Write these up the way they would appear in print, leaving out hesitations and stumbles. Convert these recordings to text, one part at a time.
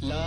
എന്റെ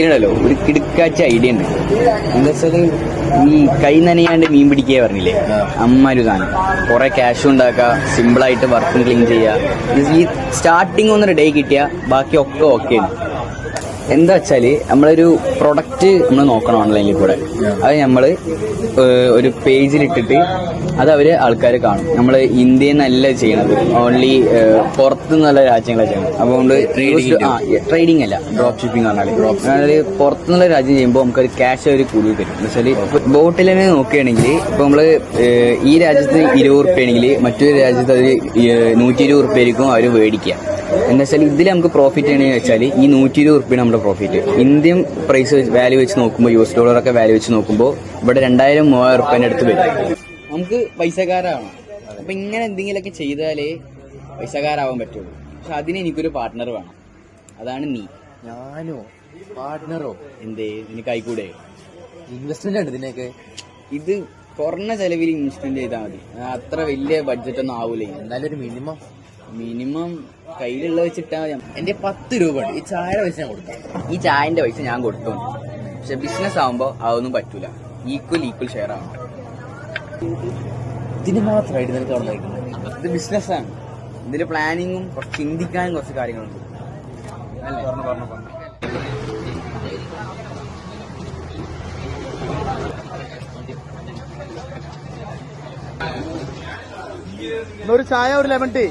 ഉണ്ടല്ലോ ഒരു കിടുക്കാച്ച ഐഡിയ ഉണ്ട്. എന്താ വെച്ചാൽ ഈ കൈ നനയാണ്ട് മീൻ പിടിക്കുക പറഞ്ഞില്ലേ, അമ്മാരു സാധനം. കുറെ ക്യാഷും ഉണ്ടാക്കുക, സിമ്പിളായിട്ട് വർക്കും ക്ലീൻ ചെയ്യുക. ഈ സ്റ്റാർട്ടിങ് ഒന്ന് റെഡി ആയി കിട്ടിയാൽ ബാക്കി ഒക്കെ ഓക്കെയാണ്. എന്താ വെച്ചാല് നമ്മളൊരു പ്രൊഡക്റ്റ് നമ്മൾ നോക്കണം ഓൺലൈനിൽ കൂടെ. അത് നമ്മള് ഒരു പേജിലിട്ടിട്ട് അത് അവര് ആൾക്കാർ കാണും. നമ്മള് ഇന്ത്യയിൽ നിന്നല്ല ചെയ്യണത്, ഓൺലി പുറത്തു നിന്നുള്ള രാജ്യങ്ങളാണ് ചെയ്യണം. അതുകൊണ്ട് ട്രേഡിംഗ് അല്ല, ഡ്രോപ്പ് ഷിപ്പിംഗ് പറഞ്ഞാല് പുറത്തുനിന്നുള്ള രാജ്യം ചെയ്യുമ്പോൾ നമുക്കൊരു ക്യാഷ് ഒരു കൂടുതൽ തരും. എന്ന് വെച്ചാല് ബോട്ടിൽ തന്നെ നോക്കുകയാണെങ്കിൽ ഇപ്പൊ നമ്മള് ഈ രാജ്യത്ത് 20 ഉറുപ്പ്യ ആണെങ്കിൽ മറ്റൊരു രാജ്യത്ത് അത് 120 ഉറുപ്പ്യ ആയിരിക്കും അവർ മേടിക്കുക. എന്താ വെച്ചാൽ ഇതിൽ നമുക്ക് പ്രോഫിറ്റ് ആണെന്ന് വെച്ചാൽ ഈ 120 ഉറുപ്പ്യാണ് നമ്മുടെ പ്രോഫിറ്റ്. ഇന്ത്യൻ പ്രൈസ് വാല്യൂ വെച്ച് നോക്കുമ്പോൾ, US ഡോളറൊക്കെ വാല്യൂ വെച്ച് നോക്കുമ്പോൾ ഇവിടെ 2000-3000 ഉറുപ്പ്യന്റെ അടുത്ത് വരും. നമുക്ക് പൈസക്കാരാവണം. അപ്പൊ ഇങ്ങനെ എന്തെങ്കിലുമൊക്കെ ചെയ്താലേ പൈസക്കാരാവാൻ പറ്റുള്ളൂ. പക്ഷെ അതിന് എനിക്കൊരു പാർട്ട്ണർ വേണം. അതാണ് നീ. ഞാനോ? പാർട്ട്ണറോ? എന്തേ, നിനക്ക് ആയിക്കൂടെ? ഇൻവെസ്റ്റ്മെന്റ് ആണ് ഇതിനൊക്കെ. ഇത് കുറഞ്ഞ ചെലവിൽ ഇൻവെസ്റ്റ്മെന്റ് ചെയ്താൽ മതി. അത്ര വലിയ ബഡ്ജറ്റ് ഒന്നും ആവൂലേ. എന്നാലും ഒരു മിനിമം കയ്യിലുള്ള വെച്ചിട്ടാ മതി. എന്റെ 10 രൂപ ഉണ്ട്. ഈ ചായയുടെ പൈസ ഞാൻ കൊടുക്കാം. ഈ ചായന്റെ പൈസ ഞാൻ കൊടുത്തോണ്ട്. പക്ഷെ ബിസിനസ് ആവുമ്പോ അതൊന്നും പറ്റൂല. ഈക്വൽ ഷെയർ ആവണം. ഇതിന് മാത്രമായിട്ട് നിനക്ക് അവിടെ നയിക്കുന്നത്. ഇത് ബിസിനസ്സാണ്. ഇതില് പ്ലാനിങ്ങും കുറച്ച് ചിന്തിക്കാനും കുറച്ച് കാര്യങ്ങളുണ്ട്. ഒരു ചായ, ഒരു ലെമൺ ടീ.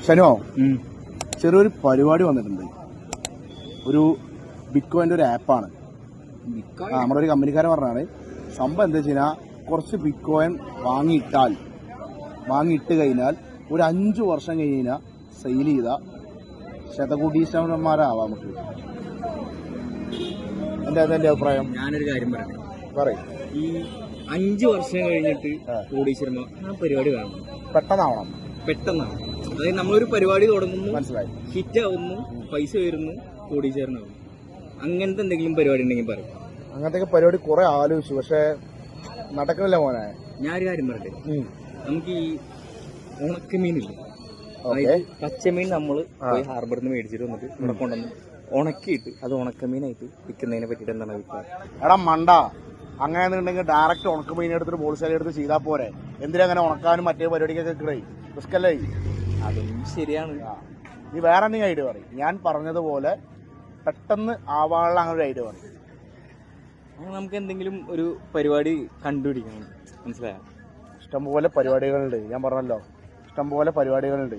ഷനോ, ചെറിയൊരു പരിപാടി വന്നിട്ടുണ്ട്. ഒരു ബിറ്റ്കോയിന്റെ ഒരു ആപ്പാണ്. നമ്മുടെ ഒരു കമ്പനിക്കാരൻ പറഞ്ഞാണ് സംഭവം. എന്താ വെച്ച് കഴിഞ്ഞാൽ കുറച്ച് ബിറ്റ്കോയിൻ വാങ്ങിയിട്ട് കഴിഞ്ഞാൽ ഒരു 5 വർഷം കഴിഞ്ഞാൽ സെയിൽ ചെയ്ത ശതകോടീശ്വരന്മാരാവാം നമുക്ക്. എന്റെ അഭിപ്രായം. ഞാനൊരു കാര്യം പറയും. ഈ 5 വർഷം കഴിഞ്ഞിട്ട് കോടീശ്വരന്മാർ ആ പരിപാടി കാണണം. പെട്ടെന്നാണ്. അതായത് നമ്മളൊരു പരിപാടി തുടങ്ങുന്നു, മനസ്സിലായി, ഹിറ്റാവുന്നു, പൈസ വരുന്നു, കോടീശ്വരനാവുന്നു. അങ്ങനത്തെ എന്തെങ്കിലും പരിപാടി ഉണ്ടെങ്കിൽ പറയും. അങ്ങനത്തെ പരിപാടി കുറെ ആലോചിച്ചു, പക്ഷെ നടക്കണില്ല മോനെ. ഞാനൊരു കാര്യം പറയട്ടെ. നമുക്ക് ഈ ഉണക്കമീനില്ലേ, അതായത് പച്ചമീൻ നമ്മൾ പോയി ഹാർബറിൽ നിന്ന് മേടിച്ചിട്ട് വന്നിട്ട് ഇവിടെ കൊണ്ടുവന്ന് ഉണക്കിയിട്ട് അത് ഉണക്കമീനായിട്ട് വിൽക്കുന്നതിനെ പറ്റിയിട്ട് എന്താണ് അഭിപ്രായം? എടാ മണ്ട, അങ്ങനെയാണെന്നുണ്ടെങ്കിൽ ഡയറക്റ്റ് ഉണക്കമീൻ എടുത്തിട്ട് ഹോൾസെയിൽ എടുത്ത് ചെയ്താൽ പോരെ. എന്തിനാ അങ്ങനെ ഉണക്കാനും മറ്റേ പരിപാടിക്കൊക്കെ റിസ്ക് അല്ലേ? അതും ശരിയാണ്. നീ വേറെ എന്തെങ്കിലും ഐഡിയ പറയും. ഞാൻ പറഞ്ഞതുപോലെ പെട്ടെന്ന് ആവാനുള്ള അങ്ങനെ ഒരു ഐഡിയ പറയും. അങ്ങനെ നമുക്ക് എന്തെങ്കിലും ഒരു പരിപാടി കണ്ടുപിടിക്കണം. മനസ്സിലായോ? ഇഷ്ടംപോലെ പരിപാടികളുണ്ട്. ഞാൻ പറഞ്ഞല്ലോ, ഇഷ്ടംപോലെ പരിപാടികളുണ്ട്.